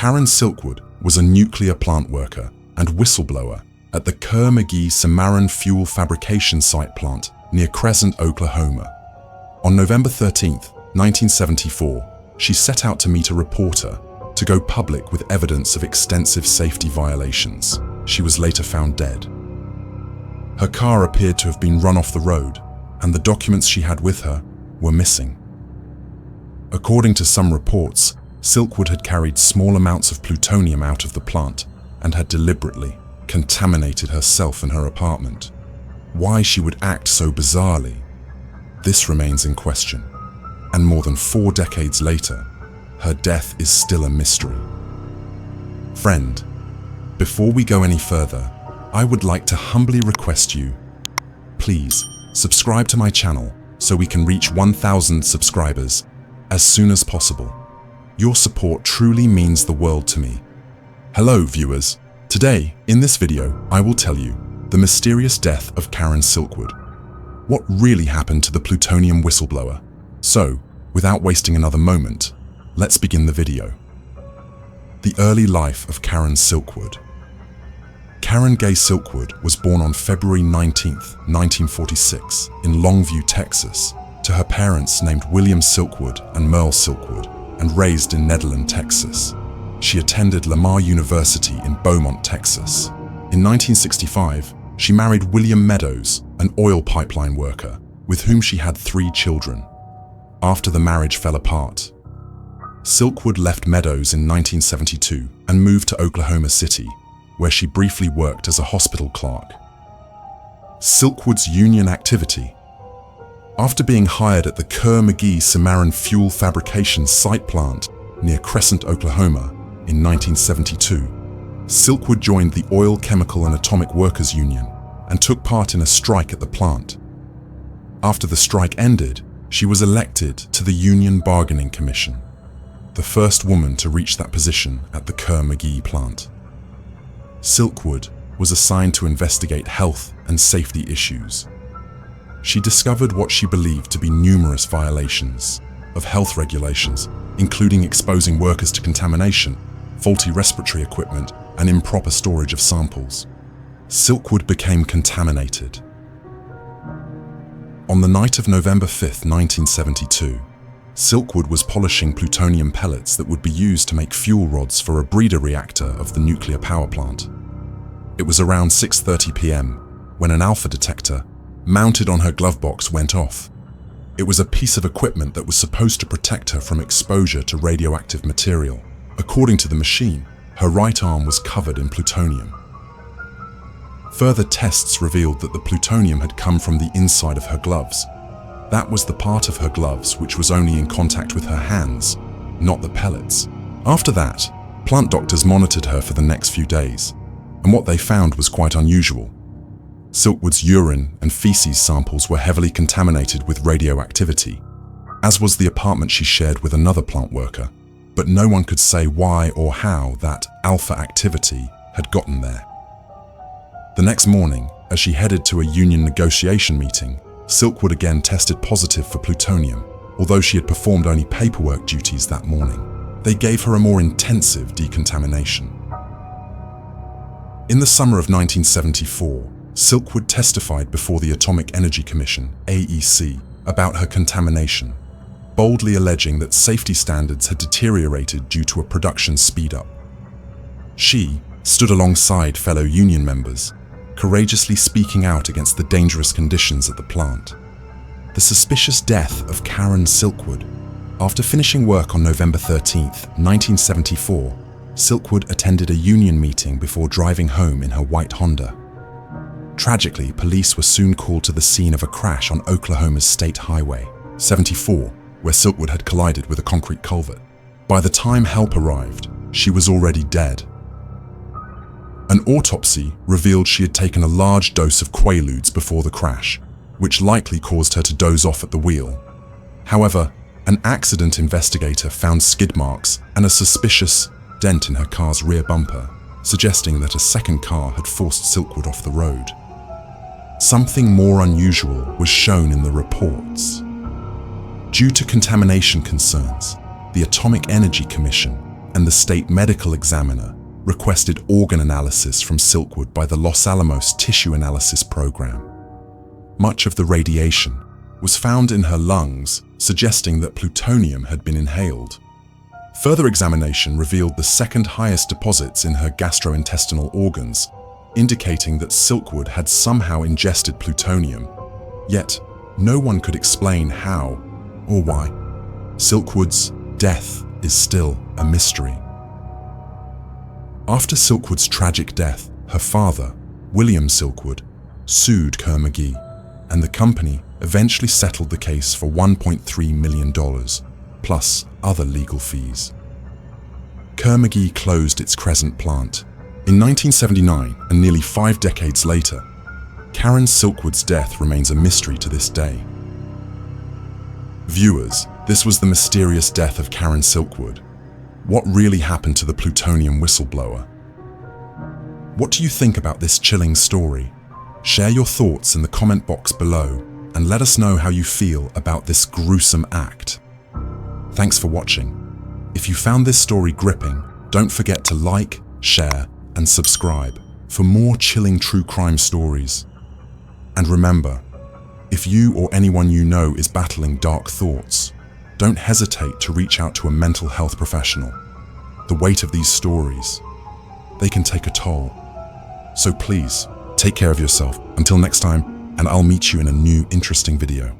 Karen Silkwood was a nuclear plant worker and whistleblower at the Kerr-McGee-Cimarron fuel fabrication site plant near Crescent, Oklahoma. On November 13, 1974, she set out to meet a reporter to go public with evidence of extensive safety violations. She was later found dead. Her car appeared to have been run off the road, and the documents she had with her were missing. According to some reports, Silkwood had carried small amounts of plutonium out of the plant and had deliberately contaminated herself and her apartment. Why she would act so bizarrely, this remains in question, and more than 4 decades later, her death is still a mystery. Friend, before we go any further, I would like to humbly request you, please subscribe to my channel so we can reach 1,000 subscribers as soon as possible. Your support truly means the world to me. Hello viewers, today in this video I will tell you the mysterious death of Karen Silkwood. What really happened to the plutonium whistleblower? So, without wasting another moment, let's begin the video. The early life of Karen Silkwood. Karen Gay Silkwood was born on February 19, 1946 in Longview, Texas, to her parents named William Silkwood and Merle Silkwood, and raised in Nederland, Texas. She attended Lamar University in Beaumont, Texas. In 1965, she married William Meadows, an oil pipeline worker, with whom she had 3 children. After the marriage fell apart, Silkwood left Meadows in 1972 and moved to Oklahoma City, where she briefly worked as a hospital clerk. Silkwood's union activity. After being hired at the Kerr-McGee-Cimarron fuel fabrication site plant near Crescent, Oklahoma in 1972, Silkwood joined the Oil, Chemical and Atomic Workers Union and took part in a strike at the plant. After the strike ended, she was elected to the Union Bargaining Commission, the first woman to reach that position at the Kerr-McGee plant. Silkwood was assigned to investigate health and safety issues. She discovered what she believed to be numerous violations of health regulations, including exposing workers to contamination, faulty respiratory equipment, and improper storage of samples. Silkwood became contaminated. On the night of November 5, 1972, Silkwood was polishing plutonium pellets that would be used to make fuel rods for a breeder reactor of the nuclear power plant. It was around 6:30 p.m. when an alpha detector mounted on her glove box went off. It was a piece of equipment that was supposed to protect her from exposure to radioactive material. According to the machine, her right arm was covered in plutonium. Further tests revealed that the plutonium had come from the inside of her gloves. That was the part of her gloves which was only in contact with her hands, not the pellets. After that, plant doctors monitored her for the next few days, and what they found was quite unusual. Silkwood's urine and feces samples were heavily contaminated with radioactivity, as was the apartment she shared with another plant worker, but no one could say why or how that alpha activity had gotten there. The next morning, as she headed to a union negotiation meeting, Silkwood again tested positive for plutonium, although she had performed only paperwork duties that morning. They gave her a more intensive decontamination. In the summer of 1974, Silkwood testified before the Atomic Energy Commission, AEC, about her contamination, boldly alleging that safety standards had deteriorated due to a production speed-up. She stood alongside fellow union members, courageously speaking out against the dangerous conditions at the plant. The suspicious death of Karen Silkwood. After finishing work on November 13, 1974, Silkwood attended a union meeting before driving home in her white Honda. Tragically, police were soon called to the scene of a crash on Oklahoma's State Highway 74, where Silkwood had collided with a concrete culvert. By the time help arrived, she was already dead. An autopsy revealed she had taken a large dose of Quaaludes before the crash, which likely caused her to doze off at the wheel. However, an accident investigator found skid marks and a suspicious dent in her car's rear bumper, suggesting that a second car had forced Silkwood off the road. Something more unusual was shown in the reports. Due to contamination concerns, the Atomic Energy Commission, and the state medical examiner requested organ analysis from Silkwood by the Los Alamos Tissue Analysis Program. Much of the radiation was found in her lungs, suggesting that plutonium had been inhaled. Further examination revealed the second highest deposits in her gastrointestinal organs, indicating that Silkwood had somehow ingested plutonium. Yet, no one could explain how or why. Silkwood's death is still a mystery. After Silkwood's tragic death, her father, William Silkwood, sued Kerr-McGee, and the company eventually settled the case for $1.3 million, plus other legal fees. Kerr-McGee closed its Crescent plant. In 1979, and nearly 5 decades later, Karen Silkwood's death remains a mystery to this day. Viewers, this was the mysterious death of Karen Silkwood. What really happened to the plutonium whistleblower? What do you think about this chilling story? Share your thoughts in the comment box below and let us know how you feel about this gruesome act. Thanks for watching. If you found this story gripping, don't forget to like, share, and subscribe for more chilling true crime stories. And remember, if you or anyone you know is battling dark thoughts, don't hesitate to reach out to a mental health professional. The weight of these stories, they can take a toll. So please, take care of yourself. Until next time, and I'll meet you in a new interesting video.